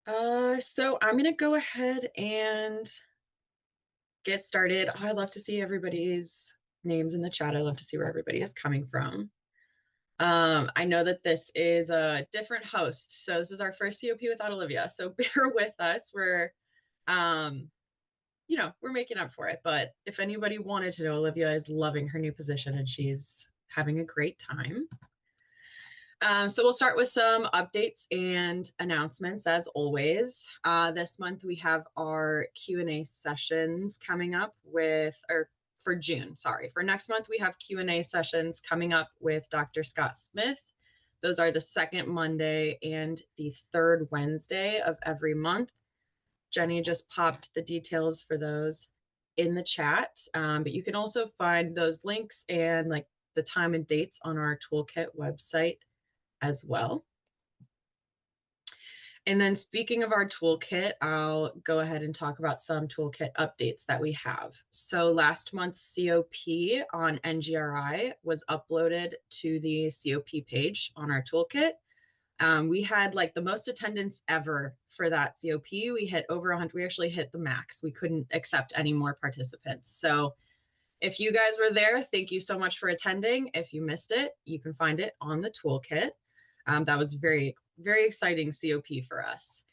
So I'm gonna go ahead and get started. Oh, I love to see everybody's names in the chat. I love to see where everybody is coming from. I know that this is a different host, so this is our first COP without Olivia. So bear with us. Um, we're making up for it. But if anybody wanted to know, Olivia is loving her new position and she's having a great time. So we'll start with some updates and announcements as always. This month we have our Q&A sessions coming up for June, sorry. For next month we have Q&A sessions coming up with Dr. Scott Smith. Those are the second Monday and the third Wednesday of every month. Jenny just popped the details for those in the chat, but you can also find those links and like the time and dates on our toolkit website as well. And then speaking of our toolkit, I'll go ahead and talk about some toolkit updates that we have. So last month's COP on NGRI was uploaded to the COP page on our toolkit. We had like the most attendance ever for that COP. We hit over 100. We actually hit the max. We couldn't accept any more participants. So if you guys were there, thank you so much for attending. If you missed it, you can find it on the toolkit. That was very, very exciting COP for us.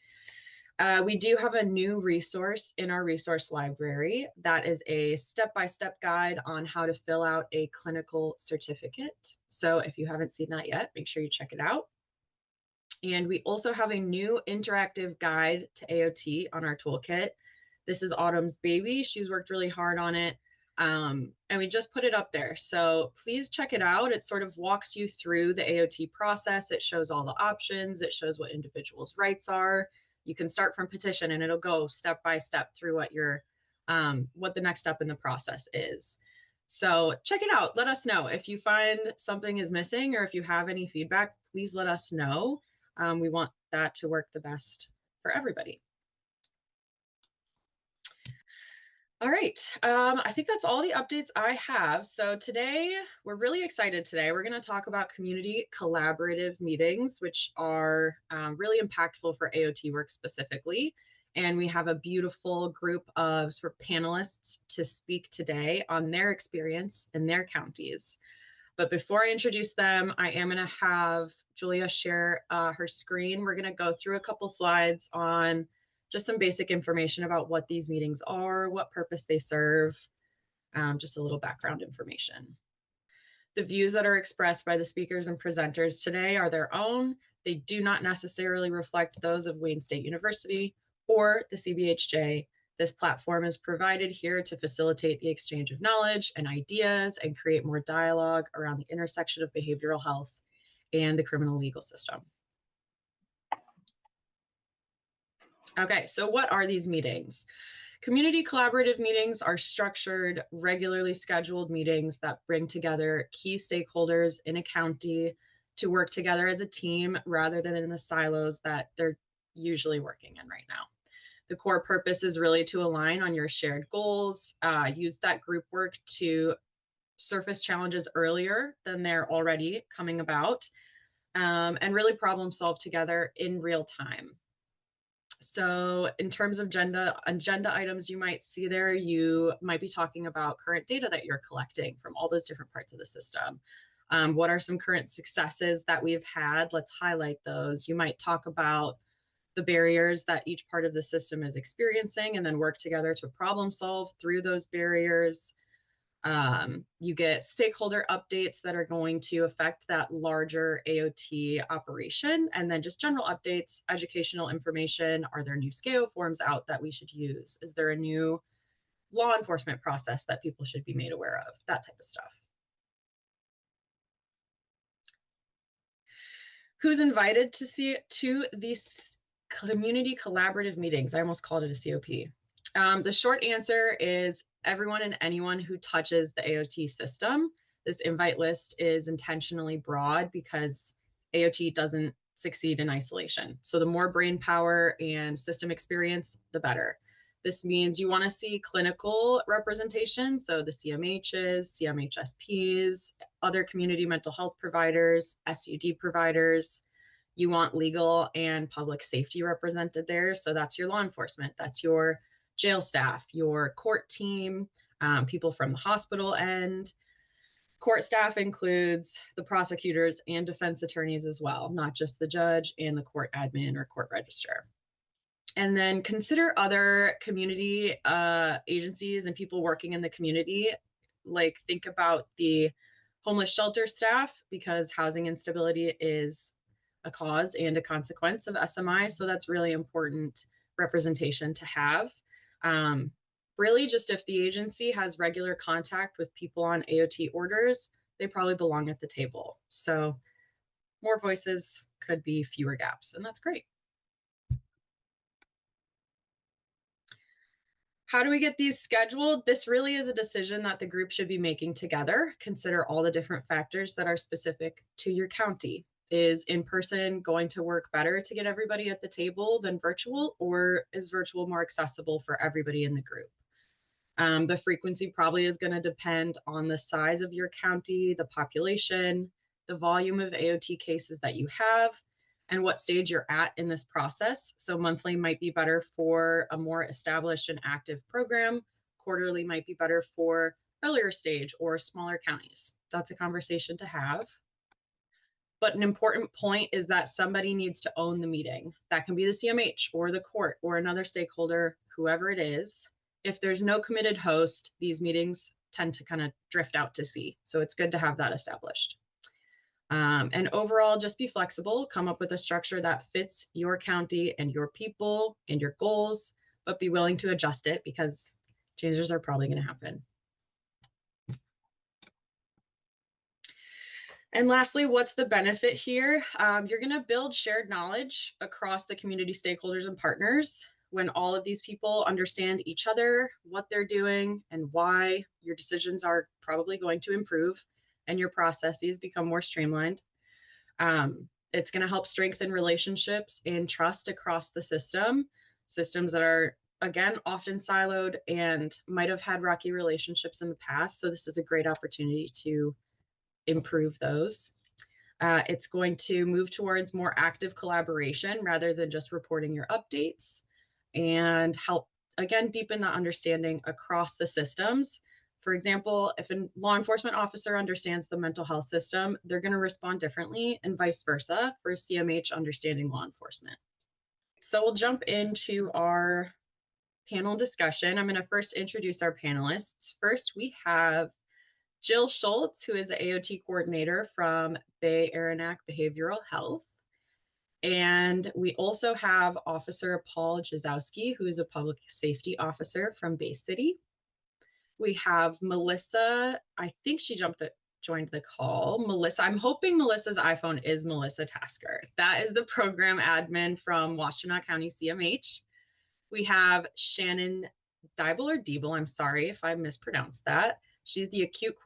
We do have a new resource in our resource library. That is a step-by-step guide on how to fill out a clinical certificate. So if you haven't seen that yet, make sure you check it out. And we also have a new interactive guide to AOT on our toolkit. This is Autumn's baby. She's worked really hard on it. And we just put it up there. So please check it out. It sort of walks you through the AOT process. It shows all the options. It shows what individuals' rights are. You can start from petition and it'll go step by step through what the next step in the process is. So check it out. Let us know if you find something is missing or if you have any feedback, please let us know. We want that to work the best for everybody. All right, I think that's all the updates I have. So today, we're really excited today. We're gonna talk about community collaborative meetings, which are really impactful for AOT work specifically. And we have a beautiful group of sort of panelists to speak today on their experience in their counties. But before I introduce them, I am gonna have Julia share her screen. We're gonna go through a couple slides on just some basic information about what these meetings are, what purpose they serve, just a little background information. The views that are expressed by the speakers and presenters today are their own. They do not necessarily reflect those of Wayne State University or the CBHJ. This platform is provided here to facilitate the exchange of knowledge and ideas and create more dialogue around the intersection of behavioral health and the criminal legal system. Okay, so what are these meetings? Community collaborative meetings are structured, regularly scheduled meetings that bring together key stakeholders in a county to work together as a team rather than in the silos that they're usually working in right now. The core purpose is really to align on your shared goals, use that group work to surface challenges earlier than they're already coming about, and really problem solve together in real time. So in terms of agenda items you might see there, you might be talking about current data that you're collecting from all those different parts of the system. What are some current successes that we've had? Let's highlight those. You might talk about the barriers that each part of the system is experiencing and then work together to problem solve through those barriers. You get stakeholder updates that are going to affect that larger AOT operation, and then just general updates, educational information. Are there new SCAO forms out that we should use? Is there a new law enforcement process that people should be made aware of? That type of stuff. Who's invited to these community collaborative meetings? I almost called it a COP. The short answer is everyone and anyone who touches the AOT system. This invite list is intentionally broad because AOT doesn't succeed in isolation. So the more brain power and system experience, the better. This means you want to see clinical representation, so the CMHs, CMHSPs, other community mental health providers, SUD providers. You want legal and public safety represented there. So that's your law enforcement, that's your jail staff, your court team, people from the hospital end. Court staff includes the prosecutors and defense attorneys as well, not just the judge and the court admin or court registrar. And then consider other community agencies and people working in the community. Like, think about the homeless shelter staff, because housing instability is a cause and a consequence of SMI. So that's really important representation to have. Really, just if the agency has regular contact with people on AOT orders, they probably belong at the table. So more voices could be fewer gaps, and that's great. How do we get these scheduled? This really is a decision that the group should be making together. Consider all the different factors that are specific to your county. Is in person going to work better to get everybody at the table than virtual, or is virtual more accessible for everybody in the group? The frequency probably is going to depend on the size of your county, the population, the volume of AOT cases that you have, and what stage you're at in this process. So monthly might be better for a more established and active program. Quarterly might be better for earlier stage or smaller counties. That's a conversation to have. But an important point is that somebody needs to own the meeting. That can be the CMH or the court or another stakeholder, whoever it is. If there's no committed host, these meetings tend to kind of drift out to sea. So it's good to have that established. And overall, just be flexible, come up with a structure that fits your county and your people and your goals, but be willing to adjust it because changes are probably going to happen. And lastly, what's the benefit here? You're going to build shared knowledge across the community stakeholders and partners. When all of these people understand each other, what they're doing, and why, your decisions are probably going to improve and your processes become more streamlined. It's going to help strengthen relationships and trust across the systems that are, again, often siloed and might have had rocky relationships in the past. So this is a great opportunity to improve those. It's going to move towards more active collaboration rather than just reporting your updates, and help, again, deepen that understanding across the systems. For example, if a law enforcement officer understands the mental health system, they're going to respond differently, and vice versa for CMH understanding law enforcement. So we'll jump into our panel discussion. I'm going to first introduce our panelists. First, we have Jill Schultz, who is the AOT coordinator from Bay Aranac Behavioral Health. And we also have Officer Paul Jezowski, who is a public safety officer from Bay City. We have Melisa, I think she joined the call. Melisa, I'm hoping Melissa's iPhone is Melisa Tasker. That is the program admin from Washtenaw County CMH. We have Shannon Diebel, I'm sorry if I mispronounced that. She's the acute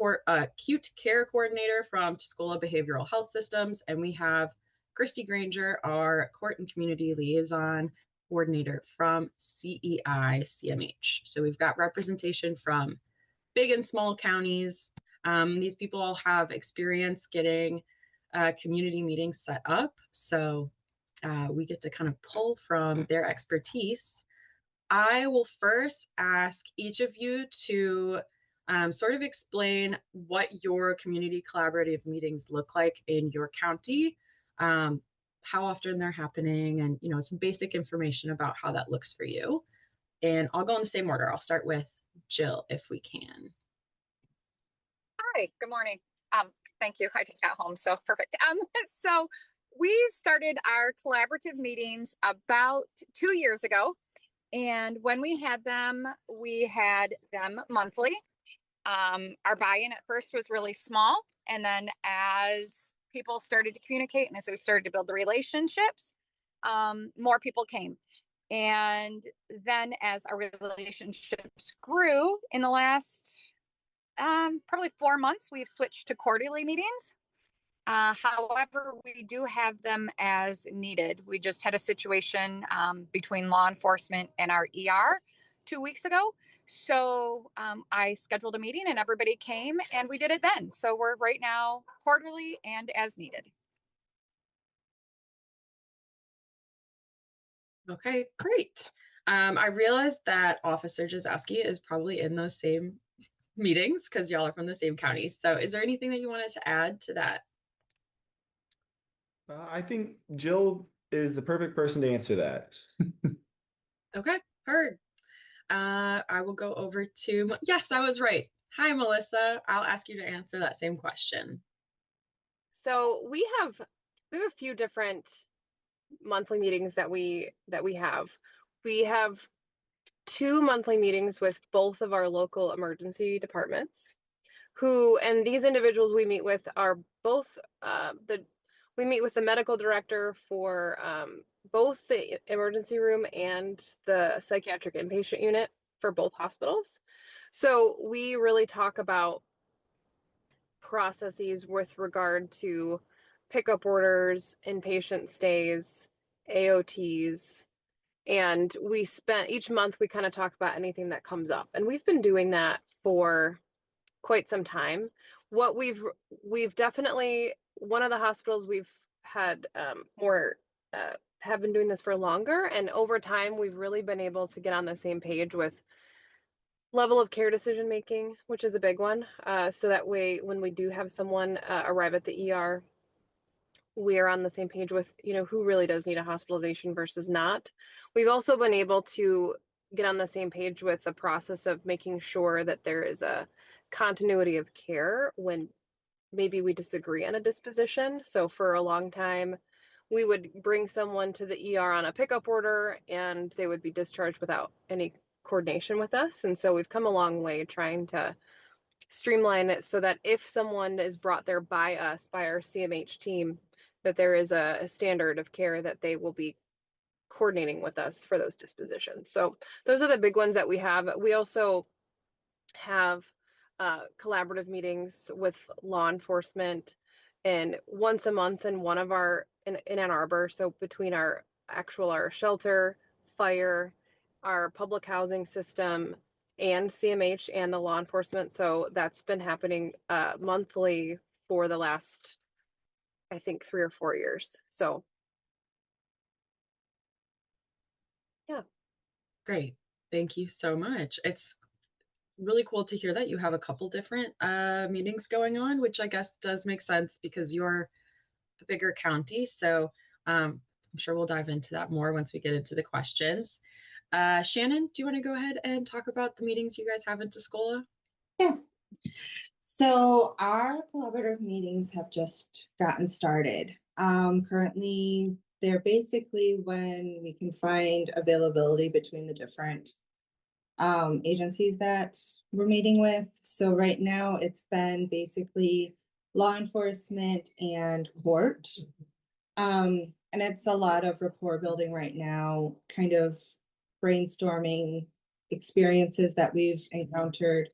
care coordinator from Tuscola Behavioral Health Systems. And we have Christy Granger, our court and community liaison coordinator from CEI CMH. So we've got representation from big and small counties. These people all have experience getting community meetings set up. So we get to kind of pull from their expertise. I will first ask each of you to sort of explain what your community collaborative meetings look like in your county, how often they're happening, and some basic information about how that looks for you. And I'll go in the same order. I'll start with Jill, if we can. Hi, good morning. Thank you. I just got home, so perfect. So we started our collaborative meetings about 2 years ago. And when we had them monthly. Our buy-in at first was really small. And then as people started to communicate and as we started to build the relationships, more people came. And then as our relationships grew in the last probably 4 months, we've switched to quarterly meetings. However, we do have them as needed. We just had a situation between law enforcement and our ER 2 weeks ago. So I scheduled a meeting and everybody came and we did it then. So we're right now quarterly and as needed. Okay, great. I realized that Officer Jezowski is probably in those same meetings because y'all are from the same county. So is there anything that you wanted to add to that? I think Jill is the perfect person to answer that. Okay, heard. I will go over to, yes, I was right. Hi, Melissa. I'll ask you to answer that same question. So we have a few different monthly meetings that we have. We have 2 monthly meetings with both of our local emergency departments, and these individuals we meet with are both we meet with the medical director for both the emergency room and the psychiatric inpatient unit for both hospitals. So we really talk about processes with regard to pickup orders, inpatient stays, AOTs, and each month we kind of talk about anything that comes up. And we've been doing that for quite some time. What we've definitely, one of the hospitals we've had more have been doing this for longer, and over time we've really been able to get on the same page with level of care decision making, which is a big one. So that way, when we do have someone arrive at the ER, we are on the same page with, who really does need a hospitalization versus not. We've also been able to get on the same page with the process of making sure that there is a continuity of care when maybe we disagree on a disposition. So for a long time, we would bring someone to the ER on a pickup order and they would be discharged without any coordination with us. And so we've come a long way trying to streamline it so that if someone is brought there by us, by our CMH team, that there is a standard of care that they will be coordinating with us for those dispositions. So those are the big ones that we have. We also have collaborative meetings with law enforcement, and once a month in one of our in Ann Arbor. So between our shelter, fire, our public housing system, and CMH and the law enforcement. So that's been happening monthly for the last, I think, 3 or 4 years. So yeah. Great. Thank you so much. It's really cool to hear that you have a couple different meetings going on, which I guess does make sense because you're a bigger county. So I'm sure we'll dive into that more once we get into the questions. Shannon, do you want to go ahead and talk about the meetings you guys have in Tuscola? Yeah. So our collaborative meetings have just gotten started. Currently, they're basically when we can find availability between the different agencies that we're meeting with. So right now it's been basically law enforcement and court. And it's a lot of rapport building right now, kind of brainstorming experiences that we've encountered,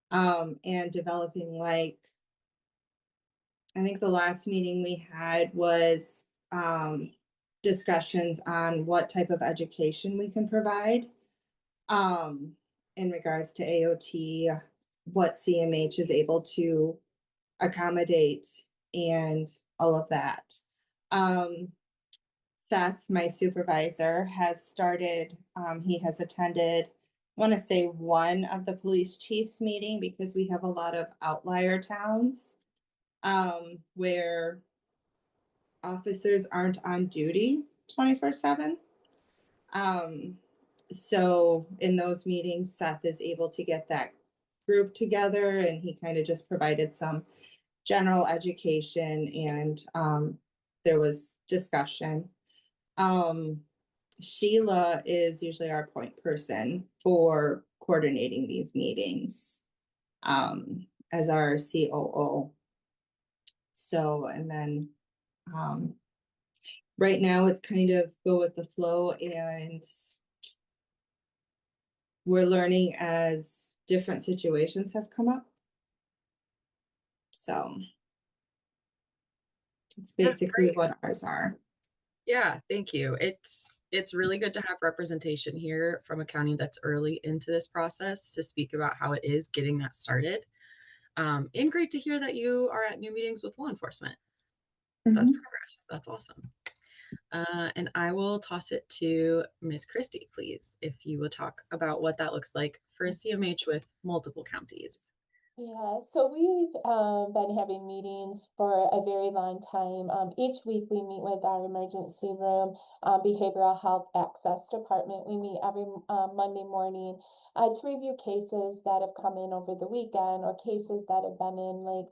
and developing, like, I think the last meeting we had was discussions on what type of education we can provide in regards to AOT, what CMH is able to accommodate, and all of that. Seth, my supervisor, has started, he has attended, I want to say, one of the police chiefs meeting because we have a lot of outlier towns where officers aren't on duty 24/7. So in those meetings, Seth is able to get that group together, and he kind of just provided some general education, and there was discussion. Sheila is usually our point person for coordinating these meetings as our COO. So, and then right now it's kind of go with the flow, and we're learning as different situations have come up. So it's basically what ours are. Yeah, thank you. It's really good to have representation here from a county that's early into this process to speak about how it is getting that started. And great to hear that you are at new meetings with law enforcement. That's progress. That's awesome. And I will toss it to Miss Christy, please, if you will talk about what that looks like for a CMH with multiple counties. Yeah, so we've been having meetings for a very long time. Each week we meet with our emergency room, behavioral health access department. We meet every Monday morning to review cases that have come in over the weekend or cases that have been in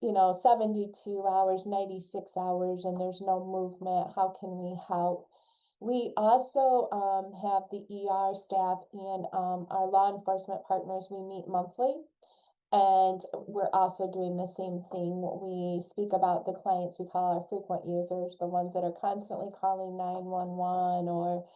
72 hours, 96 hours, and there's no movement. How can we help? We also have the ER staff and our law enforcement partners. We meet monthly. And we're also doing the same thing. We speak about the clients we call our frequent users, the ones that are constantly calling 911 or,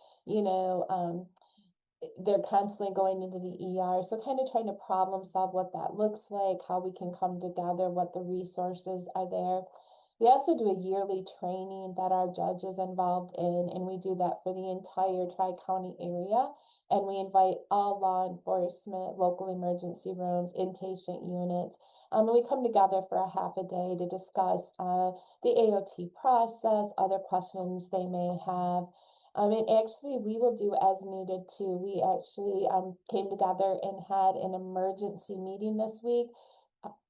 they're constantly going into the ER. So kind of trying to problem solve what that looks like, how we can come together, what the resources are there. We also do a yearly training that our judge is involved in, and we do that for the entire Tri-County area. And we invite all law enforcement, local emergency rooms, inpatient units. And we come together for a half a day to discuss the AOT process, other questions they may have. And actually, we will do as needed too. We actually came together and had an emergency meeting this week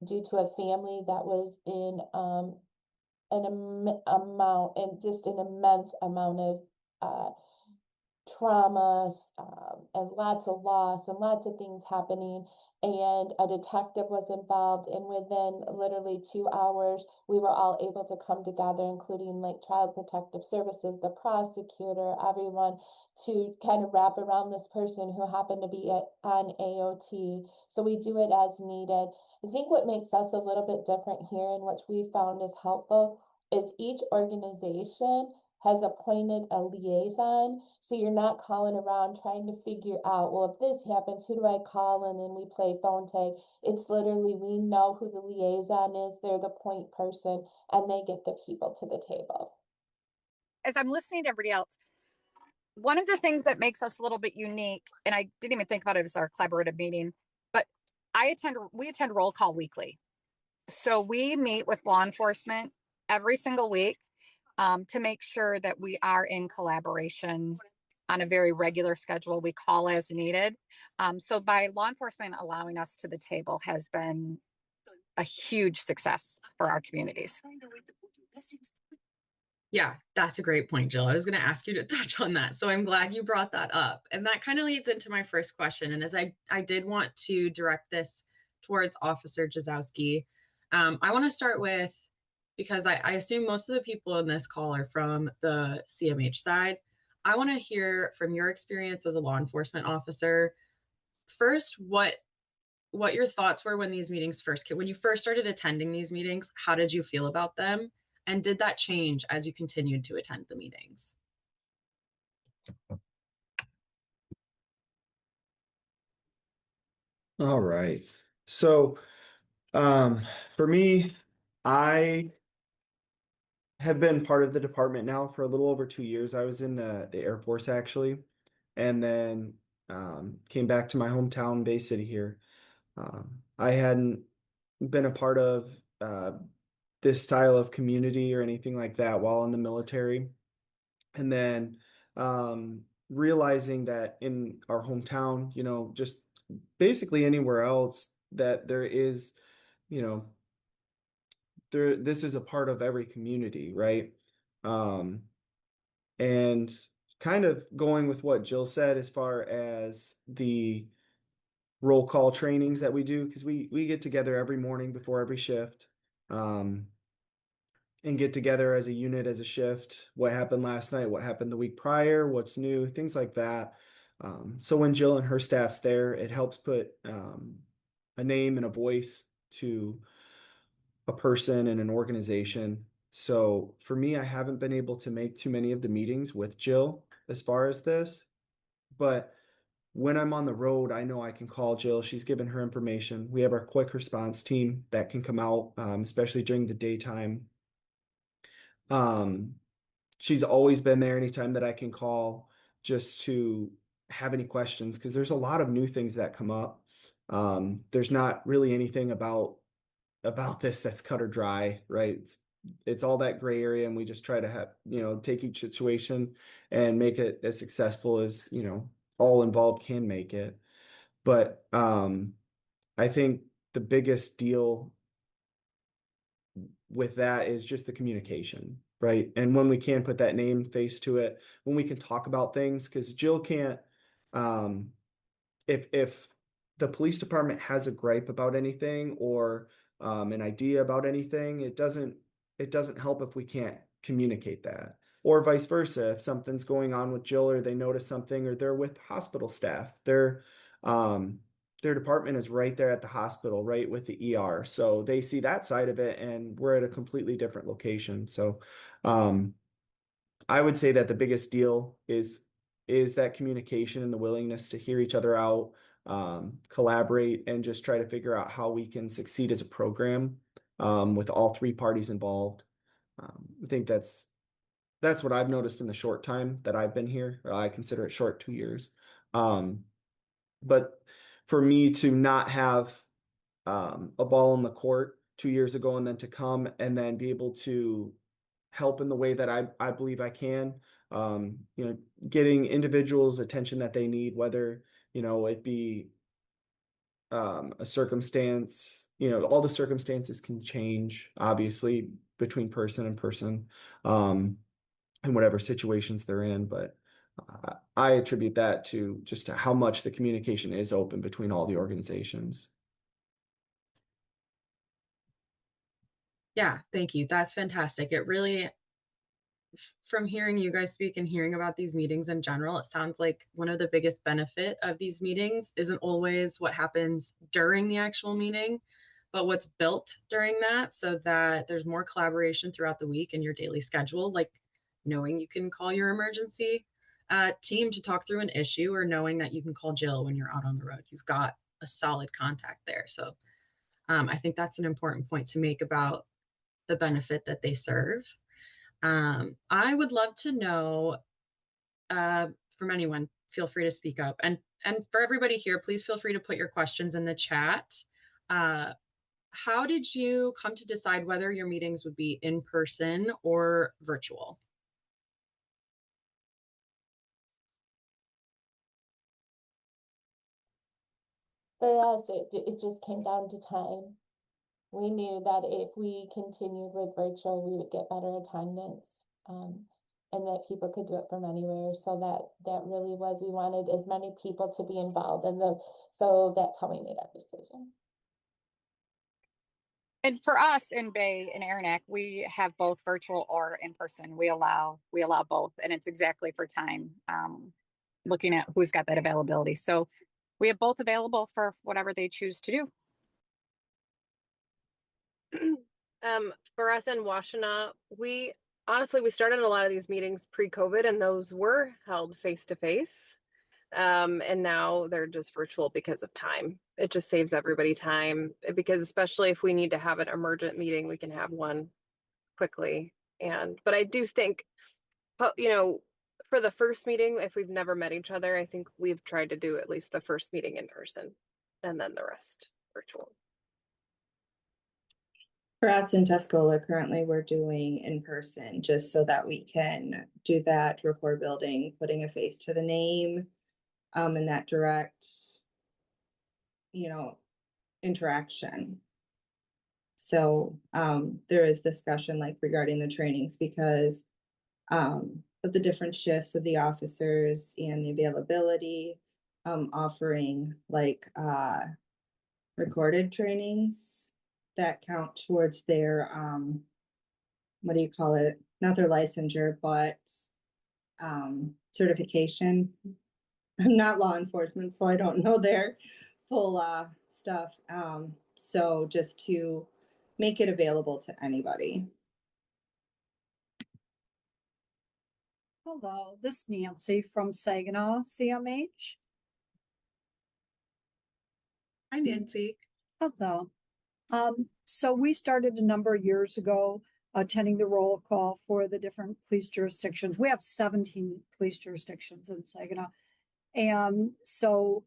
due to a family that was in an immense amount of traumas and lots of loss and lots of things happening. And a detective was involved, and within literally 2 hours, we were all able to come together, including Child Protective Services, the prosecutor, everyone, to kind of wrap around this person who happened to be on AOT. So we do it as needed. I think what makes us a little bit different here, and which we found is helpful, is each organization has appointed a liaison. So you're not calling around trying to figure out, well, if this happens, who do I call? And then we play phone tag. It's literally, we know who the liaison is. They're the point person, and they get the people to the table. As I'm listening to everybody else, one of the things that makes us a little bit unique, and I didn't even think about it as our collaborative meeting, but we attend roll call weekly. So we meet with law enforcement every single week to make sure that we are in collaboration on a very regular schedule. We call as needed. So by law enforcement allowing us to the table has been a huge success for our communities. Yeah, that's a great point, Jill. I was going to ask you to touch on that. So I'm glad you brought that up. And that kind of leads into my first question. And as I did want to direct this towards Officer Jezowski, I want to start with, because I assume most of the people in this call are from the CMH side. I want to hear from your experience as a law enforcement officer. First, what your thoughts were when these meetings when you first started attending these meetings. How did you feel about them? And did that change as you continued to attend the meetings? All right. So for me, I have been part of the department now for a little over 2 years. I was in the Air Force actually, and then came back to my hometown, Bay City here. I hadn't been a part of this style of community or anything like that while in the military. And then realizing that in our hometown, just basically anywhere else, that there is, this is a part of every community, right? And kind of going with what Jill said as far as the roll call trainings that we do, because we get together every morning before every shift, and get together as a unit, as a shift, what happened last night, what happened the week prior, what's new, things like that. So when Jill and her staff's there, it helps put a name and a voice to a person and an organization. So for me, I haven't been able to make too many of the meetings with Jill as far as this, but when I'm on the road, I know I can call Jill. She's given her information. We have our quick response team that can come out, especially during the daytime. She's always been there anytime that I can call just to have any questions, because there's a lot of new things that come up. There's not really anything about this that's cut or dry, right? it's all that gray area, and we just try to have, take each situation and make it as successful as, all involved can make it. But I think the biggest deal with that is just the communication, right? And when we can put that name face to it, when we can talk about things, because Jill can't, if the police department has a gripe about anything or an idea about anything, it doesn't help if we can't communicate that. Or vice versa, if something's going on with Jill or they notice something, or they're with hospital staff, their department is right there at the hospital, right with the ER. So they see that side of it, and we're at a completely different location. So I would say that the biggest deal is that communication and the willingness to hear each other out, collaborate, and just try to figure out how we can succeed as a program with all three parties involved. I think that's what I've noticed in the short time that I've been here. I consider it short, 2 years. But for me to not have a ball in the court 2 years ago, and then to come and then be able to help in the way that I believe I can, getting individuals attention that they need, whether, it be a circumstance, all the circumstances can change, obviously, between person and person, and whatever situations they're in. But I attribute that to just how much the communication is open between all the organizations. Yeah, thank you. That's fantastic. It really, from hearing you guys speak and hearing about these meetings in general, it sounds like one of the biggest benefit of these meetings isn't always what happens during the actual meeting, but what's built during that, so that there's more collaboration throughout the week in your daily schedule, like knowing you can call your emergency team to talk through an issue, or knowing that you can call Jill when you're out on the road. You've got a solid contact there. So I think that's an important point to make about the benefit that they serve. I would love to know from anyone, feel free to speak up. And for everybody here, please feel free to put your questions in the chat. How did you come to decide whether your meetings would be in person or virtual? For us, it just came down to time. We knew that if we continued with virtual, we would get better attendance, and that people could do it from anywhere. So that really was, we wanted as many people to be involved in so that's how we made our decision. And for us in Bay and Aranac, we have both virtual or in person. We allow both, and it's exactly for time, looking at who's got that availability. So we have both available for whatever they choose to do. For us in Washtenaw, we started a lot of these meetings pre-COVID, and those were held face-to-face. And now they're just virtual because of time. It just saves everybody time, because especially if we need to have an emergent meeting, we can have one quickly. But I do think, for the first meeting, if we've never met each other, I think we've tried to do at least the first meeting in person, and then the rest virtual. For us in Tuscola, currently we're doing in person, just so that we can do that rapport building, putting a face to the name, and that direct, interaction. So there is discussion like regarding the trainings, because of the different shifts of the officers and the availability, offering like recorded trainings that count towards their what do you call it? Not their licensure, but certification. I'm not law enforcement, so I don't know their full stuff. So just to make it available to anybody. Hello, this is Nancy from Saginaw CMH. Hi, Nancy. Hello. So we started a number of years ago attending the roll call for the different police jurisdictions. We have 17 police jurisdictions in Saginaw. And so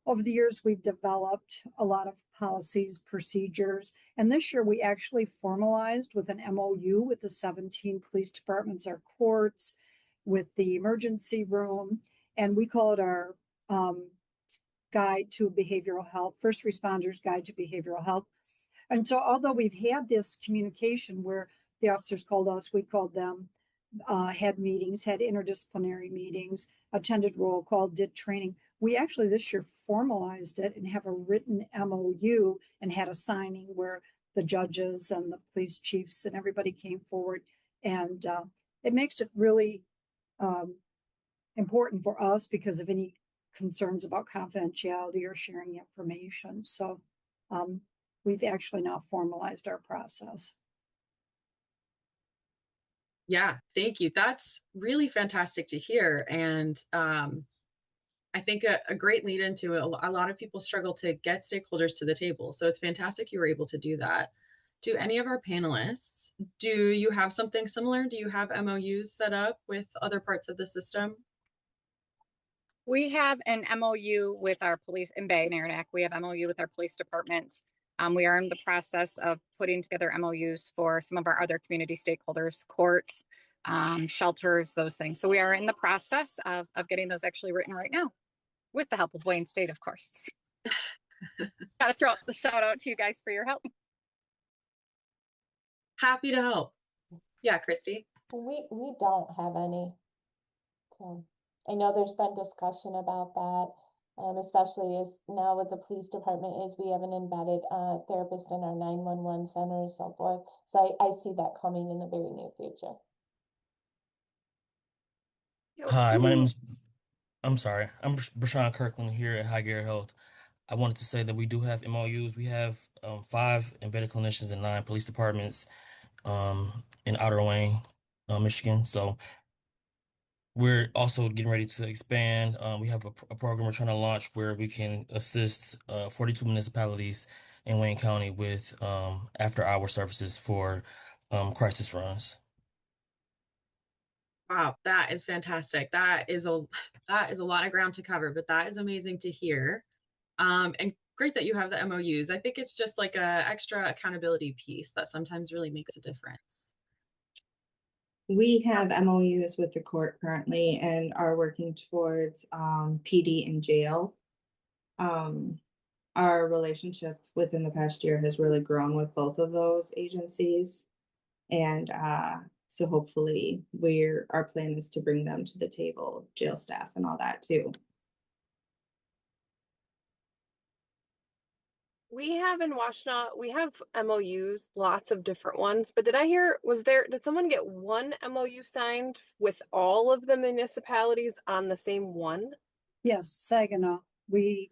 over the years, we've developed a lot of policies, procedures. And this year we actually formalized with an MOU with the 17 police departments, our courts, with the emergency room, and we call it our guide to behavioral health, first responders guide to behavioral health. And so although we've had this communication where the officers called us, we called them, had meetings, had interdisciplinary meetings, attended roll call, did training, we actually this year formalized it and have a written MOU and had a signing where the judges and the police chiefs and everybody came forward. And it makes it really important for us because of any concerns about confidentiality or sharing information. So we've actually now formalized our process. Yeah, thank you. That's really fantastic to hear. And I think a great lead into it, a lot of people struggle to get stakeholders to the table. So it's fantastic you were able to do that. Do any of our panelists, do you have something similar? Do you have MOUs set up with other parts of the system? We have an MOU with our police in Bay and Aranac. We have MOU with our police departments. We are in the process of putting together MOUs for some of our other community stakeholders, courts, shelters, those things. So we are in the process of getting those actually written right now with the help of Wayne State, of course. Gotta throw out the shout out to you guys for your help. Happy to help. Yeah, Christy. We don't have any. Okay. I know there's been discussion about that, especially as now with the police department is we have an embedded therapist in our 911 center and so forth. So I see that coming in the very near future. Hi, I'm sorry, I'm Brashawn Kirkland here at Highgate Health. I wanted to say that we do have MOUs. We have 5 embedded clinicians in 9 police departments in Outer Wayne, Michigan. So we're also getting ready to expand. We have a program we're trying to launch where we can assist 42 municipalities in Wayne County with after-hour services for crisis runs. Wow, that is fantastic. That is a lot of ground to cover, but that is amazing to hear. And great that you have the MOUs. I think it's just like a extra accountability piece that sometimes really makes a difference. We have MOUs with the court currently and are working towards PD in jail. Our relationship within the past year has really grown with both of those agencies. And so hopefully our plan is to bring them to the table, jail staff and all that too. We have in Washtenaw, we have MOUs, lots of different ones, but did someone get one MOU signed with all of the municipalities on the same one? Yes, Saginaw. We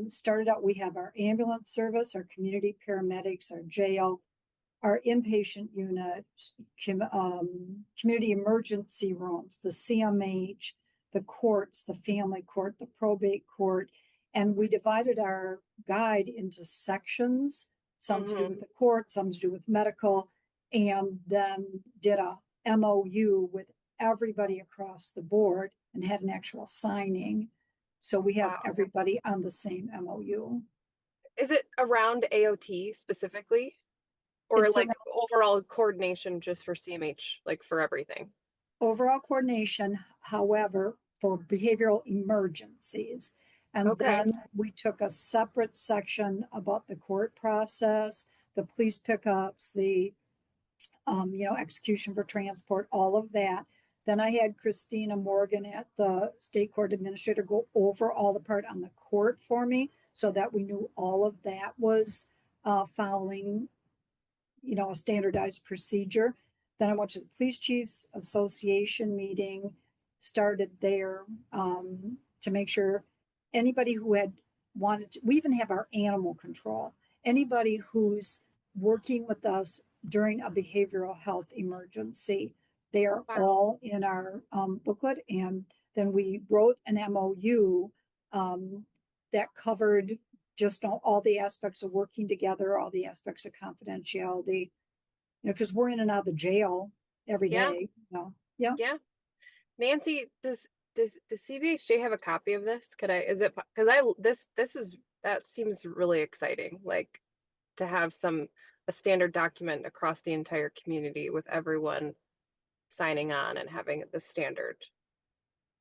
started out, we have our ambulance service, our community paramedics, our jail, our inpatient unit, community emergency rooms, the CMH, the courts, the family court, the probate court. And we divided our guide into sections, some to do with the court, some to do with medical, and then did a MOU with everybody across the board and had an actual signing. So we have everybody on the same MOU. Is it around AOT specifically? Or it's like overall coordination just for CMH, like for everything? Overall coordination, however, for behavioral emergencies. And then we took a separate section about the court process, the police pickups, the execution for transport, all of that. Then I had Christina Morgan at the state court administrator go over all the part on the court for me so that we knew all of that was following a standardized procedure. Then I went to the Police Chiefs Association meeting, started there to make sure anybody who had wanted to, we even have our animal control, anybody who's working with us during a behavioral health emergency, they are all in our booklet. And then we wrote an MOU that covered just all the aspects of working together, all the aspects of confidentiality, because we're in and out of the jail every day. Yeah. Nancy, does CBHJ have a copy of this? This is That seems really exciting, like to have a standard document across the entire community with everyone signing on and having the standard.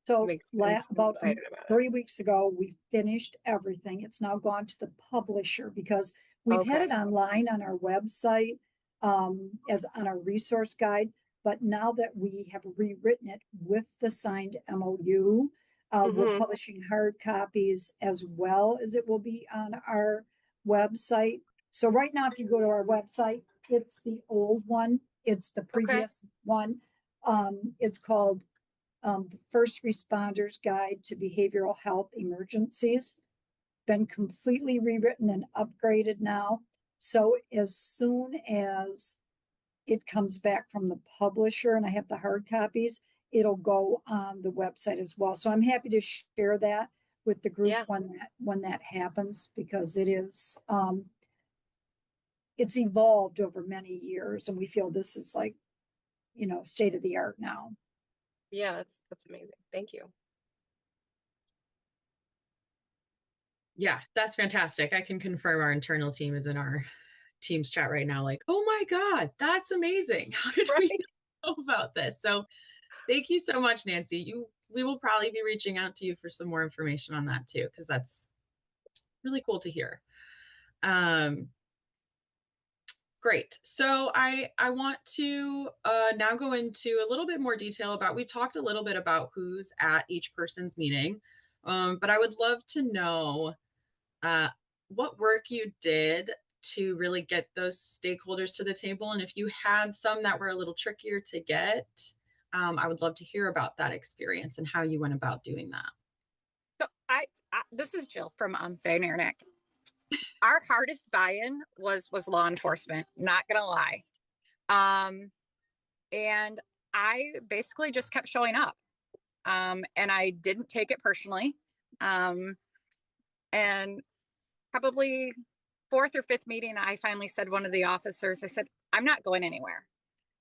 So Makes me about excited about it. 3 weeks ago, we finished everything. It's now gone to the publisher because we've had it online on our website as on a resource guide. But now that we have rewritten it with the signed MOU, we're publishing hard copies as well as it will be on our website. So right now, if you go to our website, it's the old one. It's the previous one. It's called the First Responders Guide to Behavioral Health Emergencies. Been completely rewritten and upgraded now. So as soon as it comes back from the publisher and I have the hard copies, it'll go on the website as well. So I'm happy to share that with the group when that happens, because it is it's evolved over many years, and we feel this is like, you know, state of the art now. Yeah, that's amazing. Thank you. Yeah, that's fantastic. I can confirm our internal team is in our Teams chat right now, like, oh my God, that's amazing. How did we know about this? So thank you so much, Nancy. We will probably be reaching out to you for some more information on that too, because that's really cool to hear. Great. So I want to now go into a little bit more detail about, we've talked a little bit about who's at each person's meeting, but I would love to know what work you did to really get those stakeholders to the table. And if you had some that were a little trickier to get, I would love to hear about that experience and how you went about doing that. So this is Jill from Van Ernick. Our hardest buy-in was law enforcement, not gonna lie. And I basically just kept showing up. And I didn't take it personally. And probably 4th or 5th meeting, I finally said one of the officers, I said, I'm not going anywhere.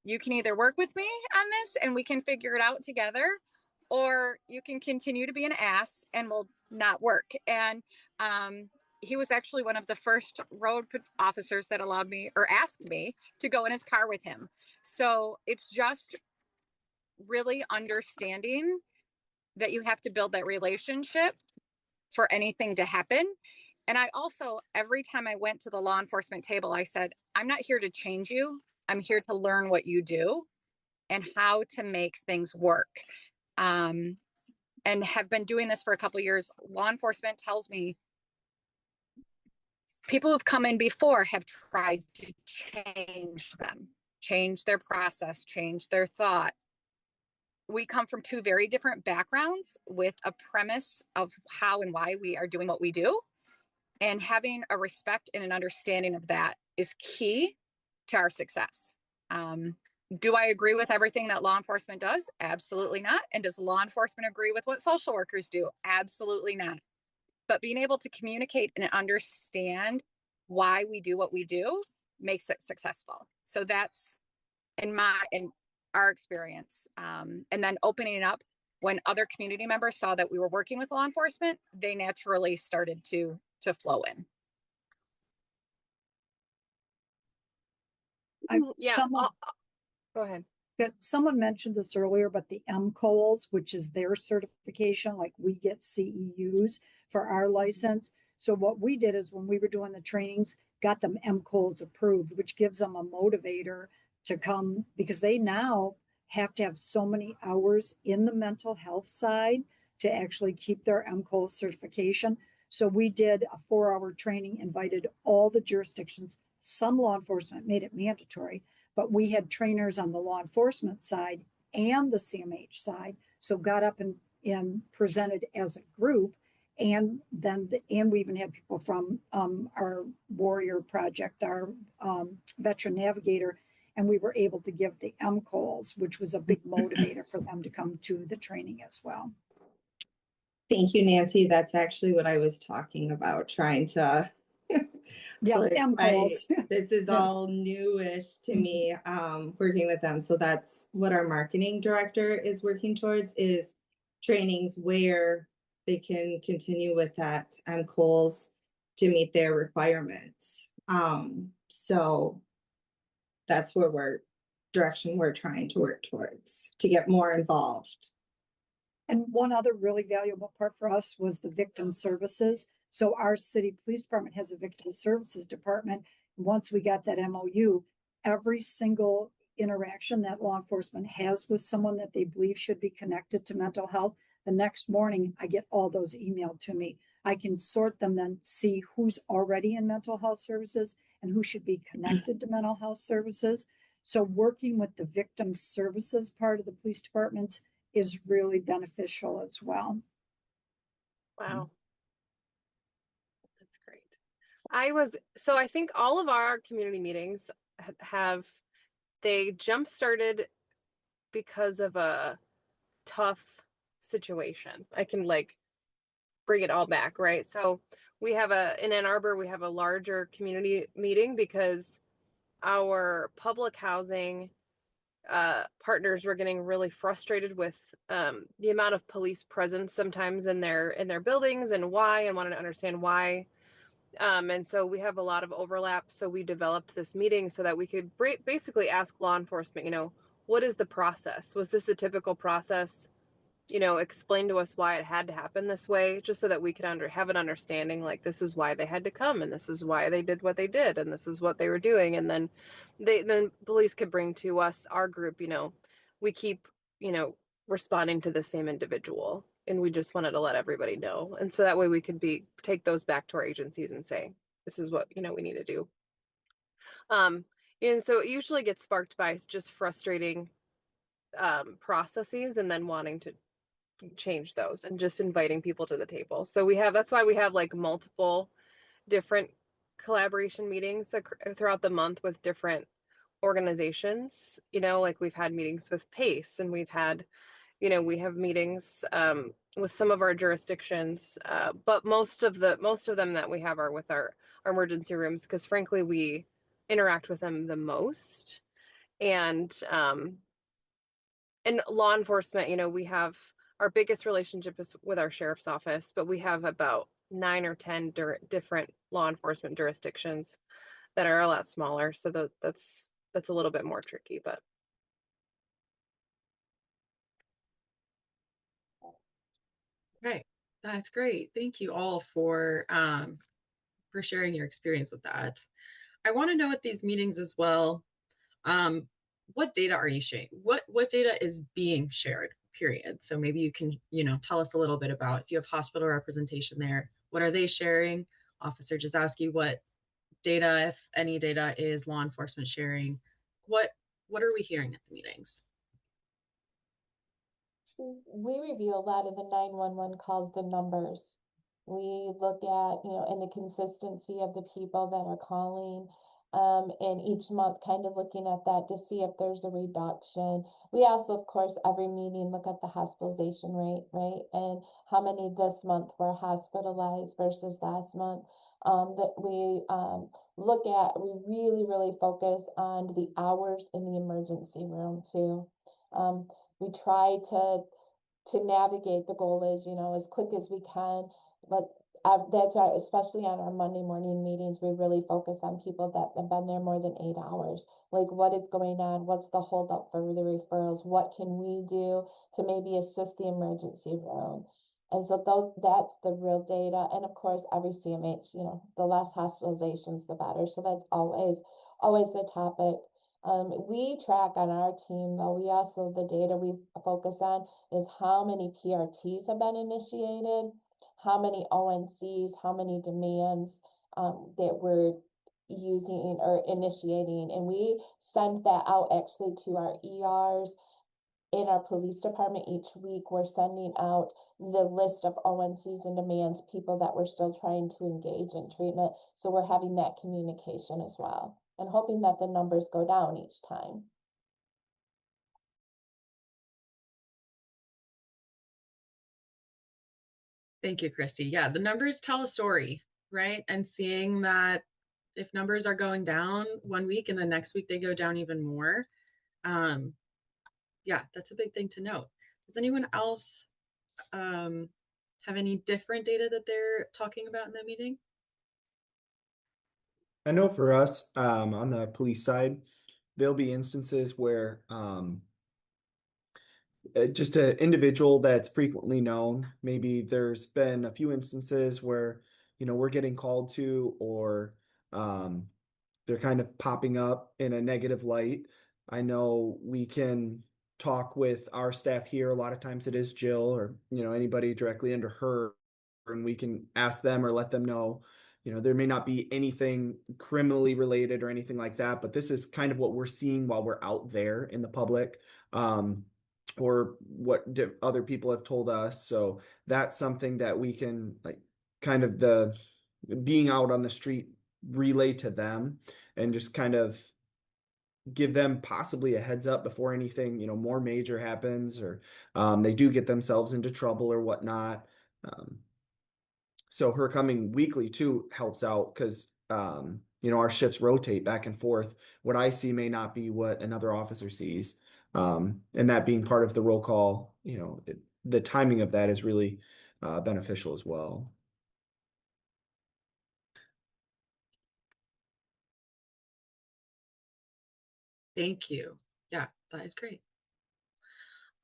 You can either work with me on this and we can figure it out together, or you can continue to be an ass and we'll not work. And he was actually one of the first road officers that allowed me or asked me to go in his car with him. So it's just really understanding that you have to build that relationship for anything to happen. And I also, every time I went to the law enforcement table, I said, I'm not here to change you. I'm here to learn what you do and how to make things work. And have been doing this for a couple of years. Law enforcement tells me people who've come in before have tried to change them, change their process, change their thought. We come from 2 very different backgrounds with a premise of how and why we are doing what we do. And having a respect and an understanding of that is key to our success. Do I agree with everything that law enforcement does? Absolutely not. And does law enforcement agree with what social workers do? Absolutely not. But being able to communicate and understand why we do what we do makes it successful. So that's in our experience. And then opening it up, when other community members saw that we were working with law enforcement, they naturally started to flow in. Go ahead. Someone mentioned this earlier, but the MCOLs, which is their certification, like we get CEUs for our license. So what we did is when we were doing the trainings, got them MCOLs approved, which gives them a motivator to come, because they now have to have so many hours in the mental health side to actually keep their MCOL certification. So we did a 4-hour training, invited all the jurisdictions. Some law enforcement made it mandatory, but we had trainers on the law enforcement side and the CMH side. So got up and presented as a group. And then, we even had people from our Warrior Project, our Veteran Navigator, and we were able to give the MCOLs, which was a big motivator for them to come to the training as well. Thank you, Nancy. That's actually what I was talking about, trying to. MCOLs. This is all newish to me, working with them. So that's what our marketing director is working towards, is trainings where they can continue with that MCOLs to meet their requirements. So that's where direction we're trying to work towards, to get more involved. And one other really valuable part for us was the victim services. So our city police department has a victim services department. Once we got that MOU, every single interaction that law enforcement has with someone that they believe should be connected to mental health, the next morning I get all those emailed to me. I can sort them, then see who's already in mental health services and who should be connected to mental health services. So working with the victim services part of the police department is really beneficial as well. Wow. That's great. I think all of our community meetings they jump-started because of a tough situation. I can like bring it all back, right? So we have in Ann Arbor, we have a larger community meeting because our public housing partners were getting really frustrated with the amount of police presence sometimes in their buildings and wanted to understand why. And so we have a lot of overlap. So we developed this meeting so that we could basically ask law enforcement, what is the process? Was this a typical process? Explain to us why it had to happen this way, just so that we could have an understanding, like this is why they had to come, and this is why they did what they did, and this is what they were doing. And then police could bring to us, our group, we keep, responding to the same individual, and we just wanted to let everybody know. And so that way we could take those back to our agencies and say, this is what, we need to do. And so it usually gets sparked by just frustrating processes, and then wanting to change those and just inviting people to the table. So that's why we have like multiple different collaboration meetings throughout the month with different organizations. Like we've had meetings with PACE, and we've had, we have meetings with some of our jurisdictions, but most of them that we have are with our emergency rooms, because frankly we interact with them the most. And law enforcement, we have our biggest relationship is with our sheriff's office, but we have about 9 or 10 different law enforcement jurisdictions that are a lot smaller. So that's a little bit more tricky, but. Right. That's great. Thank you all for sharing your experience with that. I want to know at these meetings as well, what data are you sharing? What data is being shared, period? So maybe you can, tell us a little bit about, if you have hospital representation there, what are they sharing? Officer Jezowski, what data, if any data, is law enforcement sharing? What are we hearing at the meetings? We review a lot of the 911 calls, the numbers. We look at, and the consistency of the people that are calling, and each month kind of looking at that to see if there's a reduction. We also, of course, every meeting look at the hospitalization rate, right? And how many this month were hospitalized versus last month. That we look at, we really, really focus on the hours in the emergency room too. We try to navigate, the goal is, as quick as we can, but especially on our Monday morning meetings, we really focus on people that have been there more than 8 hours. Like, what is going on? What's the holdup for the referrals? What can we do to maybe assist the emergency room? And so that's the real data. And of course, every CMH, the less hospitalizations, the better. So that's always the topic. We track on our team, though. The data we focus on is how many PRTs have been initiated, how many ONCs, how many demands that we're using or initiating. And we send that out actually to our ERs in our police department each week. We're sending out the list of ONCs and demands, people that we're still trying to engage in treatment. So we're having that communication as well, and hoping that the numbers go down each time. Thank you, Christy. Yeah, the numbers tell a story, right? And seeing that if numbers are going down one week and the next week they go down even more, yeah, that's a big thing to note. Does anyone else have any different data that they're talking about in the meeting? I know for us, on the police side, there'll be instances where just an individual that's frequently known, maybe there's been a few instances where, we're getting called to, or they're kind of popping up in a negative light. I know we can talk with our staff here. A lot of times it is Jill or, anybody directly under her, and we can ask them or let them know, there may not be anything criminally related or anything like that, but this is kind of what we're seeing while we're out there in the public, or what other people have told us. So that's something that we can, like, kind of the being out on the street, relay to them and just kind of give them possibly a heads up before anything, more major happens, or they do get themselves into trouble or whatnot. So her coming weekly too helps out because, our shifts rotate back and forth. What I see may not be what another officer sees. And that being part of the roll call, the timing of that is really beneficial as well. Thank you. Yeah, that is great.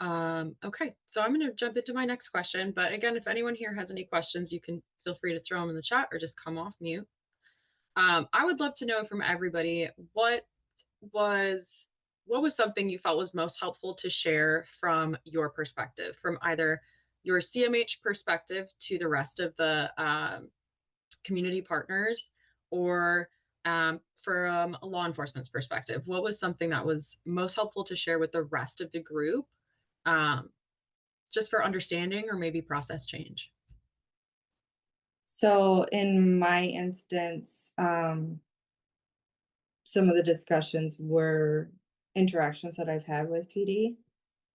Okay, so I'm going to jump into my next question. But again, if anyone here has any questions, you can feel free to throw them in the chat or just come off mute. I would love to know from everybody, what was something you felt was most helpful to share from your perspective, from either your CMH perspective to the rest of the community partners, or from a law enforcement's perspective? What was something that was most helpful to share with the rest of the group, just for understanding or maybe process change? So in my instance, some of the discussions were interactions that I've had with PD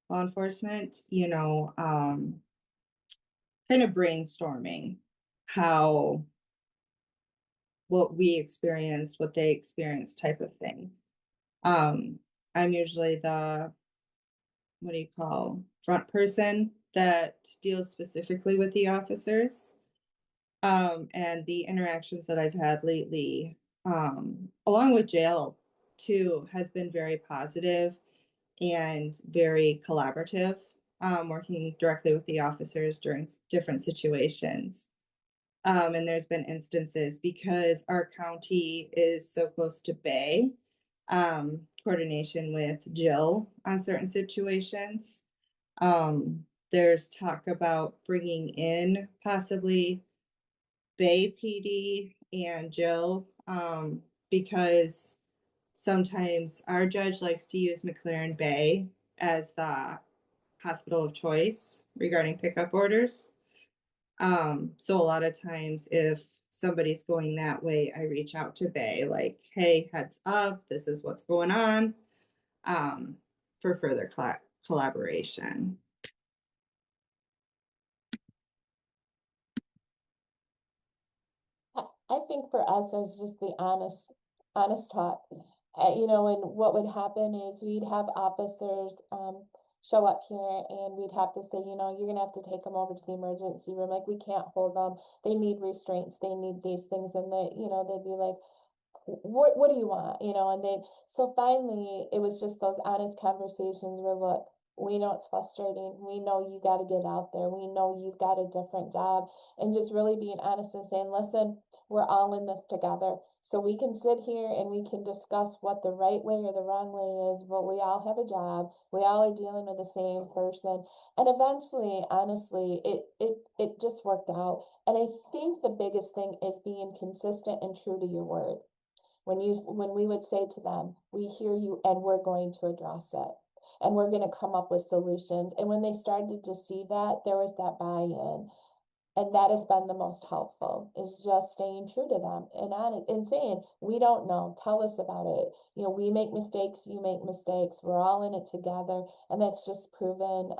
law enforcement, kind of brainstorming what we experienced, what they experienced type of thing. I'm usually the, front person that deals specifically with the officers. And the interactions that I've had lately, along with jail too, has been very positive and very collaborative, working directly with the officers during different situations. And there's been instances, because our county is so close to Bay, coordination with Jill on certain situations. There's talk about bringing in possibly Bay PD and Jill, because sometimes our judge likes to use McLaren Bay as the hospital of choice regarding pickup orders. So a lot of times if somebody's going that way, I reach out to Bay, like, hey, heads up, this is what's going on, for further collaboration. I think for us, it was just the honest talk. And what would happen is we'd have officers show up here, and we'd have to say, you're gonna have to take them over to the emergency room. Like, we can't hold them. They need restraints. They need these things, and they'd be like, what do you want? And so finally, it was just those honest conversations where, look, we know it's frustrating. We know you got to get out there. We know you've got a different job, and just really being honest and saying, listen, we're all in this together. So we can sit here and we can discuss what the right way or the wrong way is, but we all have a job. We all are dealing with the same person. And eventually, honestly, it just worked out. And I think the biggest thing is being consistent and true to your word. When we would say to them, we hear you and we're going to address it, and we're going to come up with solutions. And when they started to see that, there was that buy-in. And that has been the most helpful, is just staying true to them and saying, we don't know, tell us about it. We make mistakes, you make mistakes, we're all in it together. And that's just proven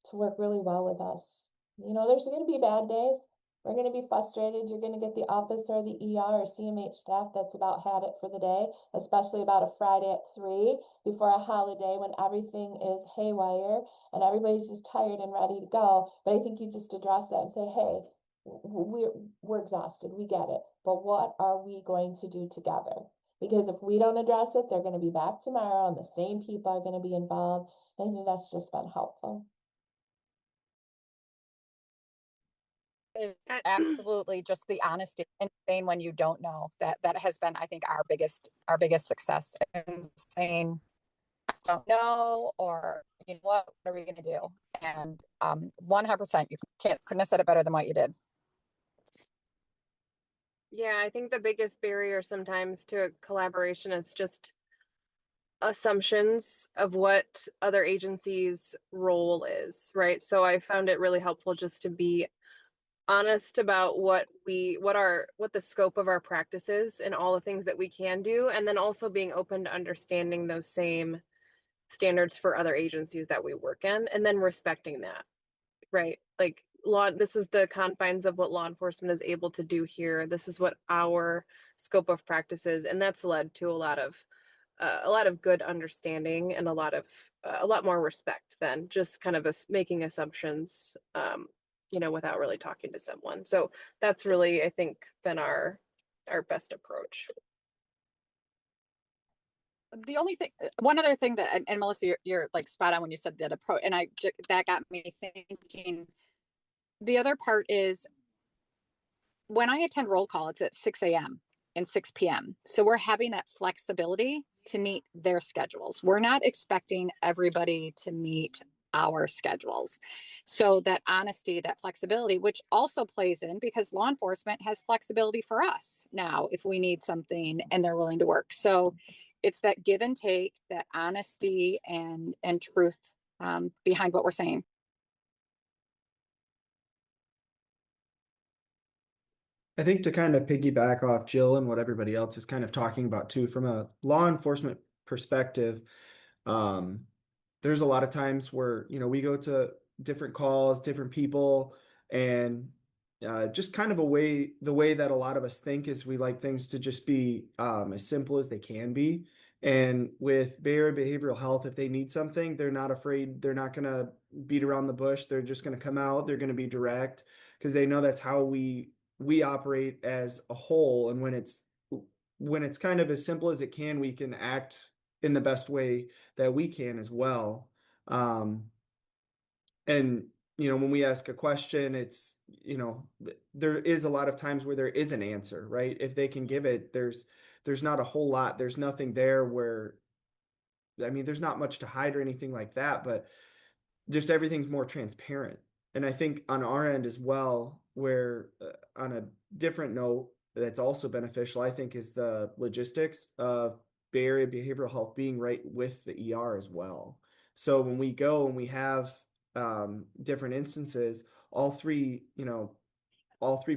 to work really well with us. There's going to be bad days. We're going to be frustrated. You're going to get the officer, the ER or CMH staff that's about had it for the day, especially about a Friday at 3 before a holiday when everything is haywire and everybody's just tired and ready to go. But I think you just address that and say, hey, we're exhausted, we get it, but what are we going to do together? Because if we don't address it, they're going to be back tomorrow and the same people are going to be involved. I think that's just been helpful. It's absolutely just the honesty and saying when you don't know. That has been, I think, our biggest success, and saying I don't know, or you know what are we going to do? And 100%, you couldn't have said it better than what you did. Yeah, I think the biggest barrier sometimes to collaboration is just assumptions of what other agencies' role is, right? So I found it really helpful just to be honest about what the scope of our practice is and all the things that we can do, and then also being open to understanding those same standards for other agencies that we work in, and then respecting that, right? Like this is the confines of what law enforcement is able to do here. This is what our scope of practice is, and that's led to a lot of good understanding and a lot more respect than just kind of making assumptions, without really talking to someone. So that's really, I think, been our best approach. The only thing, one other thing that, and Melissa, you're like spot on when you said that approach, and that got me thinking. The other part is when I attend roll call, it's at 6 a.m. and 6 p.m. So we're having that flexibility to meet their schedules. We're not expecting everybody to meet our schedules. So that honesty, that flexibility, which also plays in because law enforcement has flexibility for us now if we need something and they're willing to work. So it's that give and take, that honesty and truth behind what we're saying. I think to kind of piggyback off Jill and what everybody else is kind of talking about too, from a law enforcement perspective, there's a lot of times where, we go to different calls, different people, and just kind of the way that a lot of us think is we like things to just be as simple as they can be. And with Bay Area Behavioral Health, if they need something, they're not afraid. They're not going to beat around the bush. They're just going to come out. They're going to be direct because they know that's how we operate as a whole. And when it's kind of as simple as it can, we can act in the best way that we can as well. And when we ask a question, it's there is a lot of times where there is an answer, right? If they can give it, there's not a whole lot. There's nothing there where, there's not much to hide or anything like that, but just everything's more transparent. And I think on our end as well, where on a different note that's also beneficial, I think, is the logistics of Bay Area Behavioral Health being right with the ER as well. So when we go and we have different instances, all three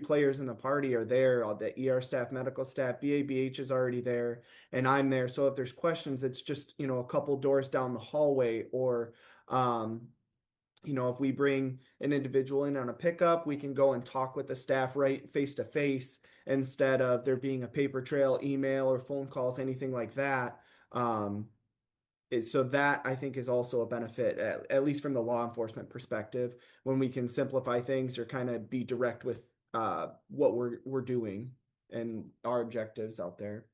players in the party are there. The ER staff, medical staff, BABH is already there, and I'm there. So if there's questions, it's just, a couple doors down the hallway, or if we bring an individual in on a pickup, we can go and talk with the staff right face to face instead of there being a paper trail, email, or phone calls, anything like that. So that, I think, is also a benefit, at least from the law enforcement perspective, when we can simplify things or kind of be direct with what we're doing and our objectives out there.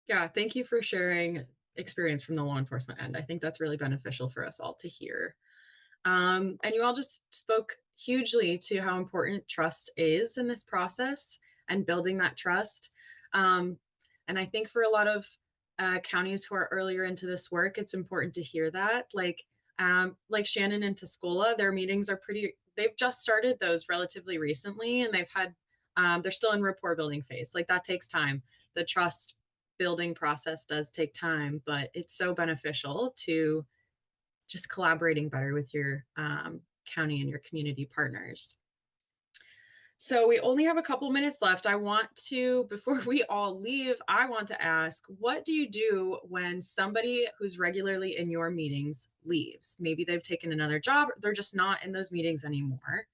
Yeah, thank you for sharing experience from the law enforcement end. I think that's really beneficial for us all to hear. And you all just spoke hugely to how important trust is in this process and building that trust. And I think for a lot of counties who are earlier into this work, it's important to hear that. Like Shannon and Tuscola, their meetings are they've just started those relatively recently, and they're still in rapport building phase. Like that takes time. The trust building process does take time, but it's so beneficial to just collaborating better with your county and your community partners. So we only have a couple minutes left. Before we all leave, I want to ask, what do you do when somebody who's regularly in your meetings leaves? Maybe they've taken another job, they're just not in those meetings anymore.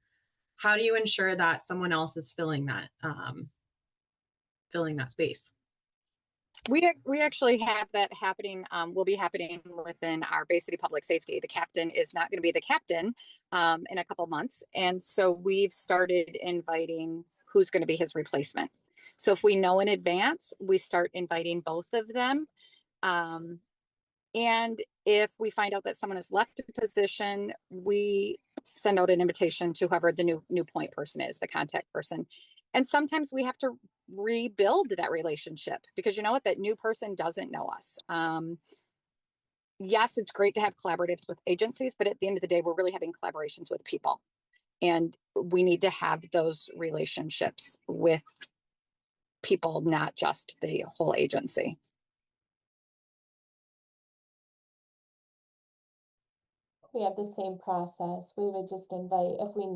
How do you ensure that someone else is filling that space? We actually have that happening, will be happening within our Bay City Public Safety. The captain is not going to be the captain in a couple months. And so we've started inviting who's going to be his replacement. So if we know in advance, we start inviting both of them. And if we find out that someone has left a position, we send out an invitation to whoever the new point person is, the contact person. And sometimes we have to rebuild that relationship because you know what, that new person doesn't know us. Yes, it's great to have collaboratives with agencies, but at the end of the day, we're really having collaborations with people. And we need to have those relationships with people, not just the whole agency. We have the same process. We would just invite, if we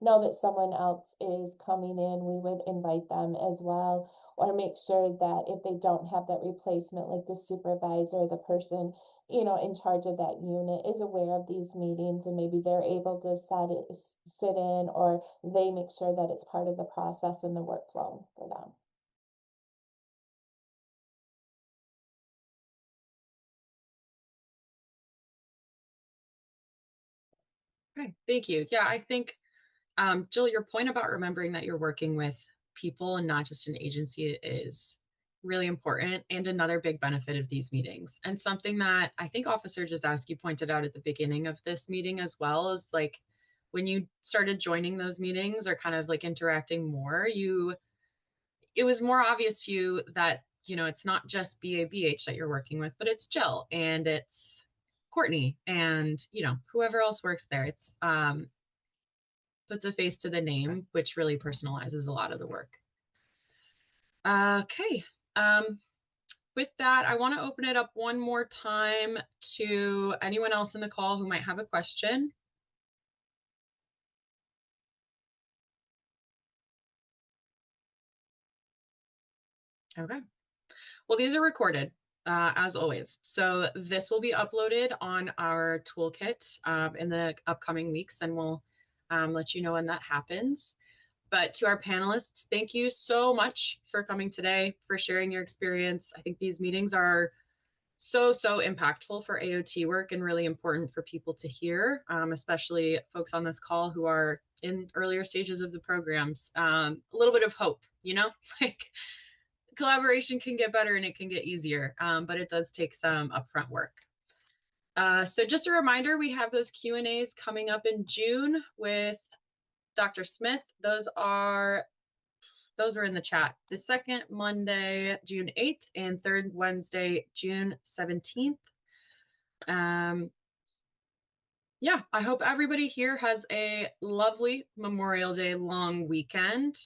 know that someone else is coming in, we would invite them as well, or make sure that if they don't have that replacement, like the supervisor, the person, in charge of that unit is aware of these meetings, and maybe they're able to sit in, or they make sure that it's part of the process and the workflow for them. Okay, thank you. Yeah, I think, Jill, your point about remembering that you're working with people and not just an agency is really important, and another big benefit of these meetings. And something that I think Officer Jezowski pointed out at the beginning of this meeting as well is like, when you started joining those meetings or kind of like interacting more, it was more obvious to you that, it's not just BABH that you're working with, but it's Jill and it's Courtney and, whoever else works there. It's puts a face to the name, which really personalizes a lot of the work. Okay. With that, I want to open it up one more time to anyone else in the call who might have a question. Okay. Well, these are recorded, as always. So this will be uploaded on our toolkit in the upcoming weeks, and we'll let you know when that happens. But to our panelists, thank you so much for coming today, for sharing your experience. I think these meetings are so impactful for AOT work and really important for people to hear, especially folks on this call who are in earlier stages of the programs. A little bit of hope, like collaboration can get better and it can get easier, but it does take some upfront work. So just a reminder, we have those Q&As coming up in June with Dr. Smith. Those are in the chat. The second Monday, June 8th, and third Wednesday, June 17th. Yeah, I hope everybody here has a lovely Memorial Day long weekend.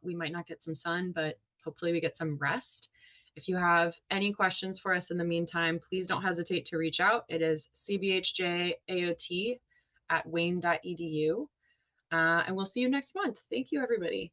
We might not get some sun, but hopefully we get some rest. If you have any questions for us in the meantime, please don't hesitate to reach out. It is cbhjaot@wayne.edu. And we'll see you next month. Thank you, everybody.